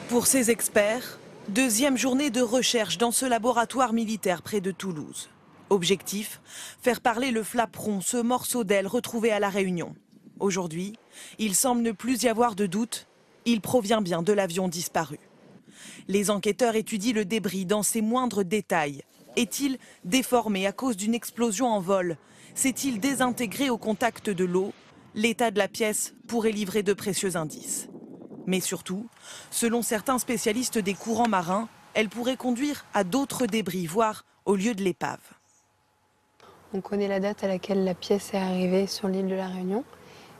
Pour ces experts, deuxième journée de recherche dans ce laboratoire militaire près de Toulouse. Objectif, faire parler le flaperon, ce morceau d'aile retrouvé à La Réunion. Aujourd'hui, il semble ne plus y avoir de doute, il provient bien de l'avion disparu. Les enquêteurs étudient le débris dans ses moindres détails. Est-il déformé à cause d'une explosion en vol? S'est-il désintégré au contact de l'eau? L'état de la pièce pourrait livrer de précieux indices. Mais surtout, selon certains spécialistes des courants marins, elle pourrait conduire à d'autres débris, voire au lieu de l'épave. On connaît la date à laquelle la pièce est arrivée sur l'île de la Réunion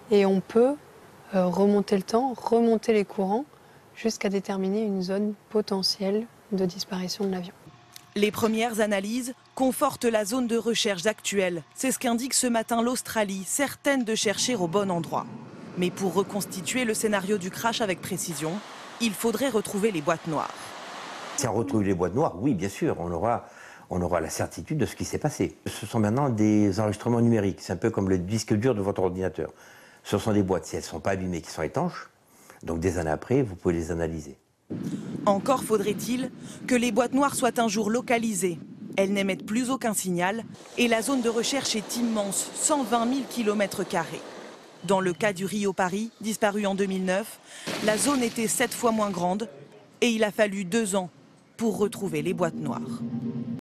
et on peut remonter le temps, remonter les courants jusqu'à déterminer une zone potentielle de disparition de l'avion. Les premières analyses confortent la zone de recherche actuelle. C'est ce qu'indique ce matin l'Australie, certaine de chercher au bon endroit. Mais pour reconstituer le scénario du crash avec précision, il faudrait retrouver les boîtes noires. Si on retrouve les boîtes noires, oui, bien sûr, on aura la certitude de ce qui s'est passé. Ce sont maintenant des enregistrements numériques, c'est un peu comme le disque dur de votre ordinateur. Ce sont des boîtes, si elles ne sont pas abîmées, qui sont étanches, donc des années après, vous pouvez les analyser. Encore faudrait-il que les boîtes noires soient un jour localisées. Elles n'émettent plus aucun signal et la zone de recherche est immense, 120 000 km². Dans le cas du Rio Paris, disparu en 2009, la zone était 7 fois moins grande et il a fallu 2 ans pour retrouver les boîtes noires.